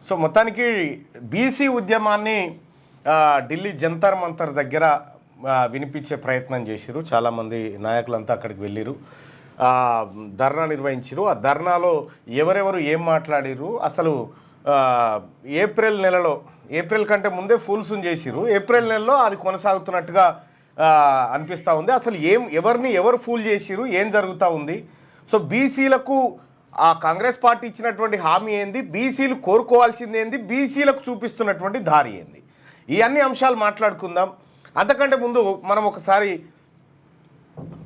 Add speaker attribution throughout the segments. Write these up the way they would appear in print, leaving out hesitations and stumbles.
Speaker 1: So మొత్తానికి BC ఉద్యమాన్ని ఢిల్లీ జంతర్ మంతర్ దగ్గర వినిపించే ప్రయత్నం చేసిరు. చాలామంది నాయకులంతా అక్కడికి వెళ్ళిరు, ధర్నా నిర్వహించారు. ఆ ధర్నాలో ఎవరెవరు ఏం మాట్లాడిరు, అసలు ఏప్రిల్ కంటే ముందే ఫూల్స్ని చేసిరు, ఏప్రిల్ నెలలో అది కొనసాగుతున్నట్టుగా అనిపిస్తూ ఉంది. అసలు ఎవరు ఫూల్ చేసిరు, ఏం జరుగుతూ ఉంది? సో బీసీలకు ఆ కాంగ్రెస్ పార్టీ ఇచ్చినటువంటి హామీ ఏంది, బీసీలు కోరుకోవాల్సింది ఏంది, బీసీలకు చూపిస్తున్నటువంటి దారి ఏంది, ఈ అన్ని అంశాలు మాట్లాడుకుందాం. అంతకంటే ముందు మనం ఒకసారి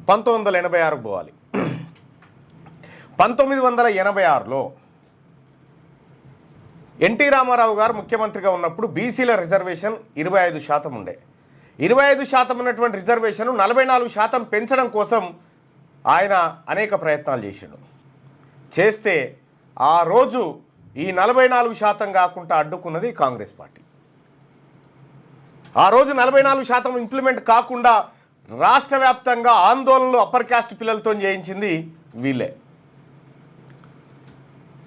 Speaker 1: 1986 పోవాలి. 1986లో ఎన్టీ రామారావు గారు ముఖ్యమంత్రిగా ఉన్నప్పుడు బీసీల రిజర్వేషన్ 25% ఉండే. 25% ఉన్నటువంటి రిజర్వేషన్ 44% పెంచడం కోసం ఆయన అనేక ప్రయత్నాలు చేస్తే ఆ రోజు ఈ 44% కాకుండా అడ్డుకున్నది కాంగ్రెస్ పార్టీ. ఆ రోజు 44% ఇంప్లిమెంట్ కాకుండా రాష్ట్ర వ్యాప్తంగా ఆందోళనలు అప్పర్ క్యాస్ట్ పిల్లలతో చేయించింది వీళ్ళే.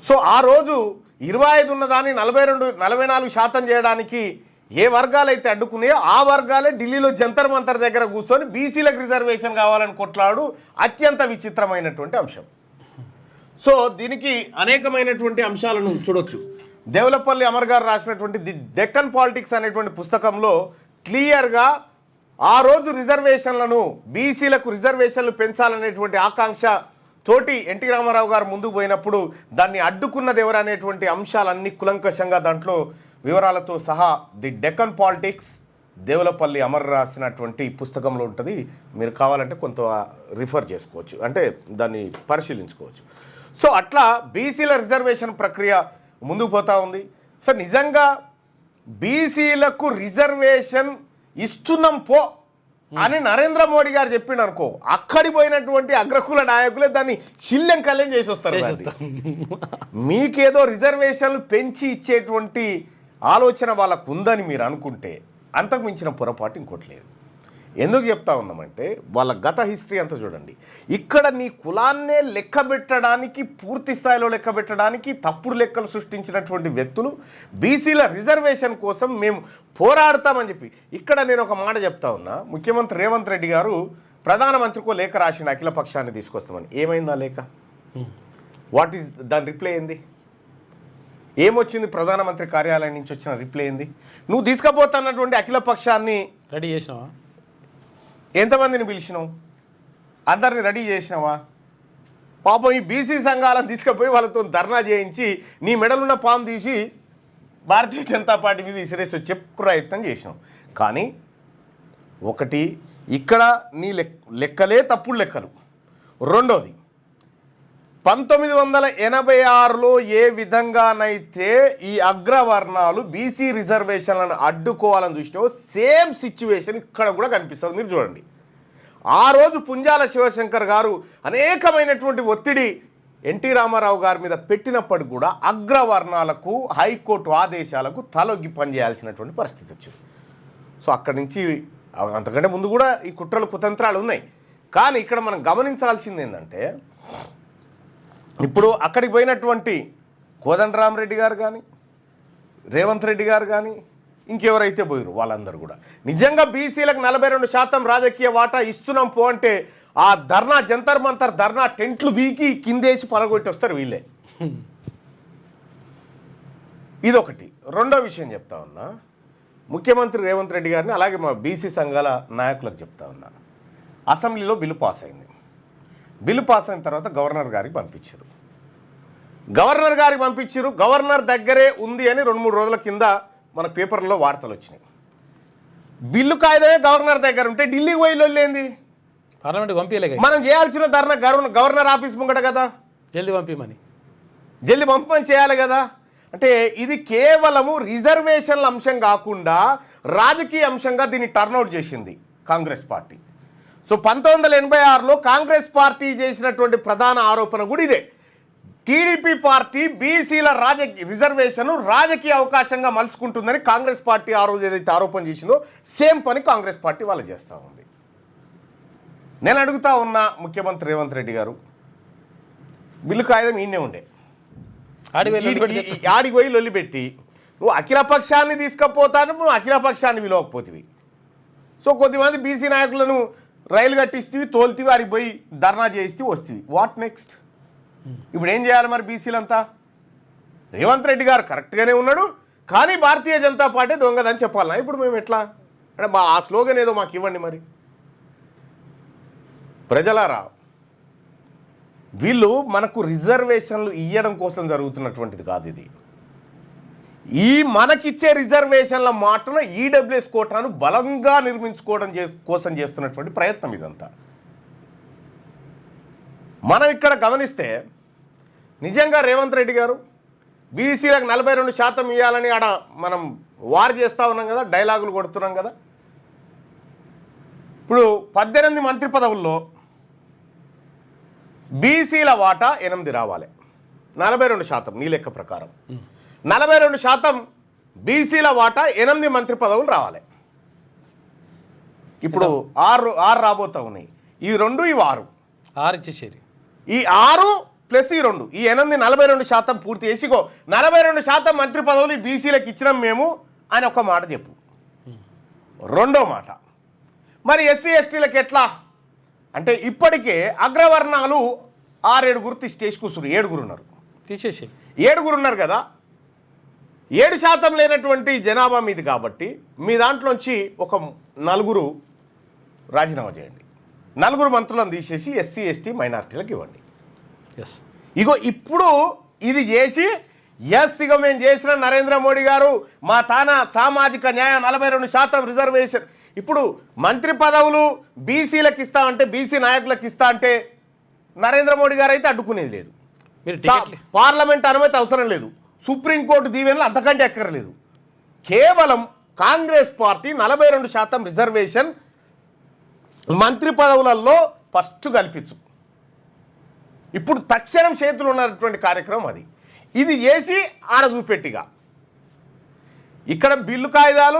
Speaker 1: సో ఆ రోజు 25 ఉన్నదాన్ని 44% చేయడానికి ఏ వర్గాలైతే అడ్డుకున్నాయో ఆ వర్గాలే ఢిల్లీలో జంతర్ మంతర్ దగ్గర కూర్చొని బీసీలకు రిజర్వేషన్ కావాలని కొట్లాడు అత్యంత విచిత్రమైనటువంటి అంశం. సో దీనికి అనేకమైనటువంటి అంశాలను చూడొచ్చు. దేవులపల్లి అమర్ గారు రాసినటువంటి ది డెక్కన్ పాలిటిక్స్ అనేటువంటి పుస్తకంలో క్లియర్గా ఆ రోజు రిజర్వేషన్లను బీసీలకు రిజర్వేషన్లు పెంచాలనేటువంటి ఆకాంక్ష తోటి ఎన్టీ రామారావు గారు ముందుకు పోయినప్పుడు దాన్ని అడ్డుకున్నది ఎవరు అనేటువంటి అంశాలన్నీ కులంకషంగా దాంట్లో వివరాలతో సహా ది డెక్కన్ పాలిటిక్స్ దేవులపల్లి అమర్ రాసినటువంటి పుస్తకంలో ఉంటుంది. మీరు కావాలంటే కొంత రిఫర్ చేసుకోవచ్చు, అంటే దాన్ని పరిశీలించుకోవచ్చు. సో అట్లా బీసీల రిజర్వేషన్ ప్రక్రియ ముందుకు పోతూ ఉంది. సో నిజంగా బీసీలకు రిజర్వేషన్ ఇస్తున్నాం పో అని నరేంద్ర మోడీ గారు చెప్పిండు అనుకో, అక్కడి పోయినటువంటి అగ్రకుల నాయకులే దాన్ని శిల్యం కళ్యాణ్ చేసి వస్తారు. మీకేదో రిజర్వేషన్లు పెంచి ఇచ్చేటువంటి ఆలోచన వాళ్ళకు ఉందని మీరు అనుకుంటే అంతకు మించిన పొరపాటు ఇంకోటి లేదు. ఎందుకు చెప్తా ఉన్నామంటే వాళ్ళ గత హిస్టరీ అంతా చూడండి. ఇక్కడ నీ కులాన్నే లెక్క పెట్టడానికి, పూర్తి స్థాయిలో లెక్క పెట్టడానికి తప్పుడు లెక్కలు సృష్టించినటువంటి వ్యక్తులు బీసీల రిజర్వేషన్ కోసం మేము పోరాడతామని చెప్పి ఇక్కడ నేను ఒక మాట చెప్తా ఉన్నా. ముఖ్యమంత్రి రేవంత్ రెడ్డి గారు ప్రధానమంత్రికో లేఖ రాసిన అఖిల పక్షాన్ని తీసుకొస్తామని. ఏమైందా లేఖ? వాట్ ఈస్ దాని రిప్లై ఏంది? ఏమొచ్చింది? ప్రధానమంత్రి కార్యాలయం నుంచి వచ్చిన రిప్లై ఏంది? నువ్వు తీసుకుపోతున్నటువంటి అఖిల పక్షాన్ని
Speaker 2: రెడీ చేసినావా?
Speaker 1: ఎంతమందిని పిలిచినావు? అందరిని రెడీ చేసినావా? పాపం ఈ బీసీ సంఘాలను తీసుకుపోయి వాళ్ళతో ధర్నా చేయించి నీ మెడలున్న పాము తీసి భారతీయ జనతా పార్టీ మీద ఇసిరేసి వచ్చే ప్రయత్నం చేసినావు. కానీ ఒకటి, ఇక్కడ నీ లెక్కలే తప్పుడు లెక్కలు. రెండోది, 1986లో ఏ విధంగానైతే ఈ అగ్రవర్ణాలు బీసీ రిజర్వేషన్లను అడ్డుకోవాలని చూసినావో సేమ్ సిచ్యువేషన్ ఇక్కడ కూడా కనిపిస్తుంది. మీరు చూడండి, ఆ రోజు పుంజాల శివశంకర్ గారు అనేకమైనటువంటి ఒత్తిడి ఎన్టీ రామారావు గారి మీద పెట్టినప్పటికి కూడా అగ్రవర్ణాలకు హైకోర్టు ఆదేశాలకు తలొగ్గి పనిచేయాల్సినటువంటి పరిస్థితి వచ్చింది. సో అక్కడి నుంచి అంతకంటే ముందు కూడా ఈ కుట్రలు కుతంత్రాలు ఉన్నాయి. కానీ ఇక్కడ మనం గమనించాల్సింది ఏంటంటే, ఇప్పుడు అక్కడికి పోయినటువంటి కోదండరామరెడ్డి గారు కానీ, రేవంత్ రెడ్డి గారు కానీ, ఇంకెవరైతే పోయారు వాళ్ళందరూ కూడా నిజంగా బీసీలకు 42% రాజకీయ వాటా ఇస్తున్నాం పో అంటే ఆ ధర్నా జంతర్ మంతర్ ధర్నా టెంట్లు బీకి కిందేసి పలగొట్టి వస్తారు వీళ్ళే. ఇదొకటి. రెండో విషయం చెప్తా ఉన్నా, ముఖ్యమంత్రి రేవంత్ రెడ్డి గారిని అలాగే మా బీసీ సంఘాల నాయకులకు చెప్తా ఉన్నా, అసెంబ్లీలో బిల్లు పాస్ అయింది. బిల్లు పాస్ అయిన తర్వాత గవర్నర్ గారికి పంపించారు. గవర్నర్ దగ్గరే ఉంది అని 2-3 రోజుల కింద మన పేపర్లో వార్తలు వచ్చినాయి. బిల్లు కాయిదమే గవర్నర్ దగ్గర ఉంటే ఢిల్లీకి పోయి లొల్లేంది?
Speaker 2: పార్లమెంట్ పంపించలేక
Speaker 1: మనం చేయాల్సిన ధర్నా గవర్నర్ ఆఫీస్ ముంగట కదా, జల్దీ పంపమని చేయాలి కదా. అంటే ఇది కేవలము రిజర్వేషన్ల అంశం కాకుండా రాజకీయ అంశంగా దీన్ని టర్న్అవుట్ చేసింది కాంగ్రెస్ పార్టీ. సో 1986లో కాంగ్రెస్ పార్టీ చేసినటువంటి ప్రధాన ఆరోపణ కూడా ఇదే. టీడీపీ పార్టీ బీసీల రిజర్వేషన్ రాజకీయ అవకాశంగా మలుచుకుంటుందని కాంగ్రెస్ పార్టీ ఆ రోజు ఏదైతే ఆరోపణ చేసిందో సేమ్ పని కాంగ్రెస్ పార్టీ వాళ్ళు చేస్తూ ఉంది. నేను అడుగుతా ఉన్నా, ముఖ్యమంత్రి రేవంత్ రెడ్డి గారు బిల్లు కాగితం ఈయనే ఉండే, ఆడికి పోయి లొల్లిపెట్టి నువ్వు అఖిలపక్షాన్ని తీసుకపోతాను, నువ్వు అఖిలపక్షాన్ని విలువకపోతివి. సో కొద్దిమంది బీసీ నాయకులను రైలు కట్టిస్తేవి, తోలుతీవి, ఆడికి పోయి ధర్నా చేయిస్తే వస్తేవి. What next? ఇప్పుడు ఏం చేయాలి మరి బీసీలంతా? రేవంత్ రెడ్డి గారు కరెక్ట్గానే ఉన్నాడు, కానీ భారతీయ జనతా పార్టీ దొంగదని చెప్పాలన్నా ఇప్పుడు మేము ఎట్లా? అంటే ఆ స్లోగన్ ఏదో మాకు ఇవ్వండి మరి. ప్రజలారా, వీళ్ళు మనకు రిజర్వేషన్లు ఇవ్వడం కోసం జరుగుతున్నటువంటిది కాదు ఇది. ఈ మనకిచ్చే రిజర్వేషన్ల మాటను ఈడబ్ల్యూఎస్ కోటాను బలంగా నిర్మించుకోవడం కోసం చేస్తున్నటువంటి ప్రయత్నం ఇదంతా. మనం ఇక్కడ గమనిస్తే నిజంగా రేవంత్ రెడ్డి గారు బీసీలకు 42% ఇవ్వాలని ఆడ మనం వార్ చేస్తూ ఉన్నాం కదా, డైలాగులు కొడుతున్నాం కదా. ఇప్పుడు 18 మంత్రి పదవుల్లో బీసీల వాటా 8 రావాలి, 42% నీ లెక్క ప్రకారం. 42% బీసీల వాటా 8 మంత్రి పదవులు రావాలి. ఇప్పుడు 6 రాబోతా ఉన్నాయి. ఈ 2 ఇవి 6
Speaker 2: ఇచ్చేసేది. ఈ
Speaker 1: 6 ప్లస్ ఈ 2, ఈ 8 42% పూర్తి చేసి 42% మంత్రి పదవులు బీసీలకు ఇచ్చినాం మేము అని ఒక మాట చెప్పు. రెండో మాట, మరి ఎస్సీ ఎస్టీలకు ఎట్లా అంటే ఇప్పటికే అగ్రవర్ణాలు 6-7 స్టేజ్ కూర్చున్నారు, 7 ఉన్నారు.
Speaker 2: తీసేసి
Speaker 1: 7 ఉన్నారు కదా. 7% లేనటువంటి జనాభా మీది కాబట్టి మీ దాంట్లోంచి ఒక 4 రాజీనామా చేయండి. 4 మంత్రులను తీసేసి ఎస్సీ ఎస్టీ మైనారిటీలకు ఇవ్వండి.
Speaker 2: ఎస్,
Speaker 1: ఇగో ఇప్పుడు ఇది చేసి ఇక మేము చేసిన నరేంద్ర మోడీ గారు మా తానా సామాజిక న్యాయం 42% రిజర్వేషన్. ఇప్పుడు మంత్రి పదవులు బీసీలకు ఇస్తా అంటే, బీసీ నాయకులకు ఇస్తా అంటే నరేంద్ర మోడీ గారు అయితే అడ్డుకునేది లేదు. పార్లమెంట్ అనుమతి అవసరం లేదు, సుప్రీంకోర్టు దీవెనలు అంతకంటే ఎక్కర్లేదు. కేవలం కాంగ్రెస్ పార్టీ 42% రిజర్వేషన్ మంత్రి పదవులలో ఫస్ట్ కల్పించు. ఇప్పుడు తక్షణం చేతులు ఉన్నటువంటి కార్యక్రమం అది. ఇది చేసి ఆడ చూపెట్టిగా ఇక్కడ బిల్లు కాయిదాలు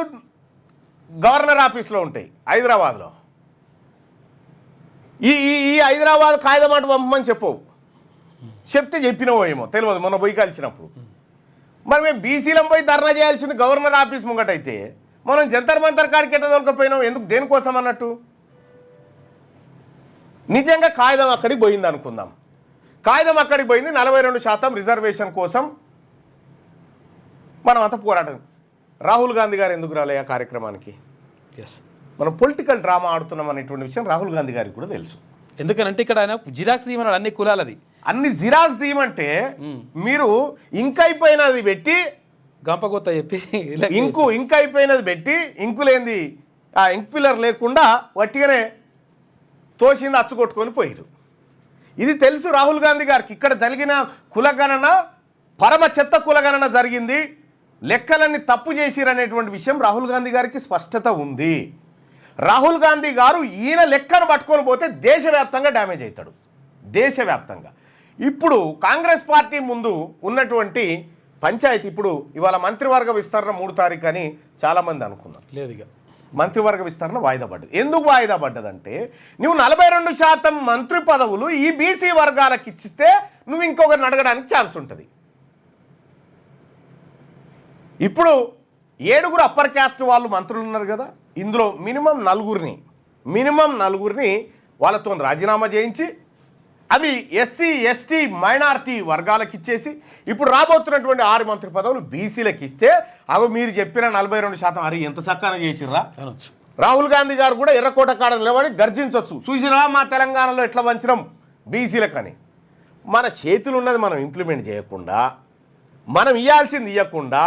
Speaker 1: గవర్నర్ ఆఫీస్లో ఉంటాయి హైదరాబాద్లో. ఈ హైదరాబాద్ కాయిదా మాట పంపమని చెప్పవు, చెప్తే చెప్పినవో ఏమో తెలియదు. మొన్న పోయి కలిసినప్పుడు మరి మేము బీసీలం పోయి ధర్నా చేయాల్సింది గవర్నర్ ఆఫీస్ ముంగటైతే మనం జంతర్ మంతర్ కాడికి ఎట్లా దొరకపోయినాం? ఎందుకు, దేనికోసం అన్నట్టు? నిజంగా కాగితం అక్కడికి పోయింది అనుకుందాం. కాగితం అక్కడికి పోయింది 42% రిజర్వేషన్ కోసం మనం అంతా పోరాటం. రాహుల్ గాంధీ గారు ఎందుకు రాలే ఆ కార్యక్రమానికి?
Speaker 2: ఎస్,
Speaker 1: మనం పొలిటికల్ డ్రామా ఆడుతున్నాం అనేటువంటి విషయం రాహుల్ గాంధీ గారికి కూడా తెలుసు.
Speaker 2: ఎందుకనంటే ఇక్కడ ఆయన జిరాక్స్ తీయమన్నాడు అన్ని కులాలది.
Speaker 1: అన్ని జిరాక్స్ తీయమంటే మీరు ఇంకైపోయినది పెట్టి
Speaker 2: గంపగొత్త చెప్పి
Speaker 1: ఇంకైపోయినది పెట్టి ఇంకులేంది ఆ ఇంక్ పిల్లర్ లేకుండా వట్టిగానే తోసింది అచ్చుకొట్టుకొని పోయారు. ఇది తెలుసు రాహుల్ గాంధీ గారికి. ఇక్కడ జరిగిన కులగణన పరమ చెత్త కులగణన జరిగింది, లెక్కలన్నీ తప్పు చేసిరనేటువంటి విషయం రాహుల్ గాంధీ గారికి స్పష్టత ఉంది. రాహుల్ గాంధీ గారు ఈయన లెక్కను పట్టుకొని పోతే దేశవ్యాప్తంగా డ్యామేజ్ అవుతాడు, దేశవ్యాప్తంగా. ఇప్పుడు కాంగ్రెస్ పార్టీ ముందు ఉన్నటువంటి పంచాయతీ, ఇప్పుడు ఇవాళ మంత్రివర్గ విస్తరణ 3 తారీఖు అని చాలామంది అనుకున్నారు.
Speaker 2: లేదు, ఇక
Speaker 1: మంత్రివర్గ విస్తరణ వాయిదా పడ్డది. ఎందుకు వాయిదా పడ్డదంటే నువ్వు 42% మంత్రి పదవులు ఈ బీసీ వర్గాలకు ఇచ్చిస్తే నువ్వు ఇంకొకరిని అడగడానికి ఛాన్స్ ఉంటుంది. ఇప్పుడు 7 అప్పర్ క్యాస్ట్ వాళ్ళు మంత్రులు ఉన్నారు కదా, ఇందులో మినిమం 4 వాళ్ళతో రాజీనామా చేయించి అవి ఎస్సీ ఎస్టీ మైనారిటీ వర్గాలకు ఇచ్చేసి ఇప్పుడు రాబోతున్నటువంటి 6 మంత్రి పదవులు బీసీలకు ఇస్తే అవి మీరు చెప్పిన 42% అరే ఎంత చక్కగా చేసిర్రా. రాహుల్ గాంధీ గారు కూడా ఎర్రకోట కాడ నిలబడి గర్జించవచ్చు, చూసిరా మా తెలంగాణలో ఎట్లా వంచినాం బీసీలకని. మన చేతులు ఉన్నది మనం ఇంప్లిమెంట్ చేయకుండా, మనం ఇవ్వాల్సింది ఇవ్వకుండా,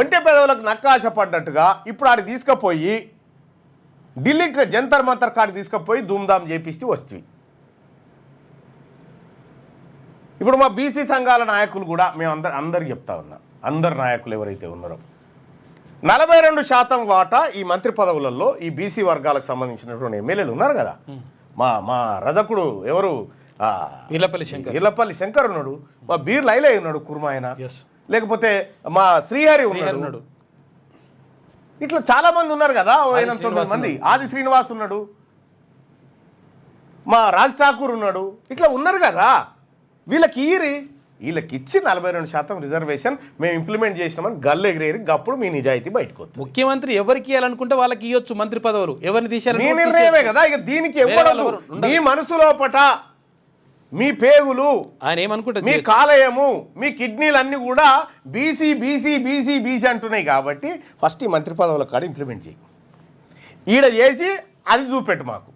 Speaker 1: ఒంటె పెదవులకు నక్కాశ పడ్డట్టుగా ఇప్పుడు ఆడికి తీసుకుపోయి ఢిల్లీకి జంతర్ మంతర్ కాడికి తీసుకుపోయి ధూమ్ధామ్ చేపిస్తే వస్తుంది. ఇప్పుడు మా బీసీ సంఘాల నాయకులు కూడా మేము అందరికి చెప్తా ఉన్నాం, అందరు నాయకులు ఎవరైతే ఉన్నారో 42% వాటా ఈ మంత్రి పదవులలో ఈ బీసీ వర్గాలకు సంబంధించినటువంటి ఎమ్మెల్యేలు ఉన్నారు కదా. మా రజకుడు ఎవరు, ఇల్లపల్లి శంకర్ ఉన్నాడు, మా బీర్ లైలే ఉన్నాడు కుర్మా ఆయన, లేకపోతే మా శ్రీహరి ఉన్నాడు, ఇట్లా చాలా మంది ఉన్నారు కదా, 9 మంది. ఆది శ్రీనివాస్ ఉన్నాడు, మా రాజ్ ఠాకూర్ ఉన్నాడు, ఇట్లా ఉన్నారు కదా. వీళ్ళకి వీళ్ళకి ఇచ్చి 42% రిజర్వేషన్ మేము ఇంప్లిమెంట్ చేసినామని గల్లు ఎగిరేరి అప్పుడు మీ నిజాయితీ బయటకు వస్తుంది.
Speaker 2: ముఖ్యమంత్రి ఎవరికి ఇవ్వాలనుకుంటే వాళ్ళకి ఇవ్వచ్చు మంత్రి పదవులు, ఎవరిని
Speaker 1: మీ
Speaker 2: తీశారు
Speaker 1: నిర్ణయమే కదా. ఇక దీనికి ఇవ్వడదు. మీ మనసులోపట మీ పేగులు,
Speaker 2: ఆయన ఏమనుకుంటారు,
Speaker 1: మీ కాలేయము, మీ కిడ్నీలు అన్నీ కూడా బీసీ బీసీ బీసీ బీసీ అంటున్నాయి. కాబట్టి ఫస్ట్ ఈ మంత్రి పదవుల కాడ ఇంప్లిమెంట్ చేయి, ఈడ చేసి అది చూపెట్టు మాకు.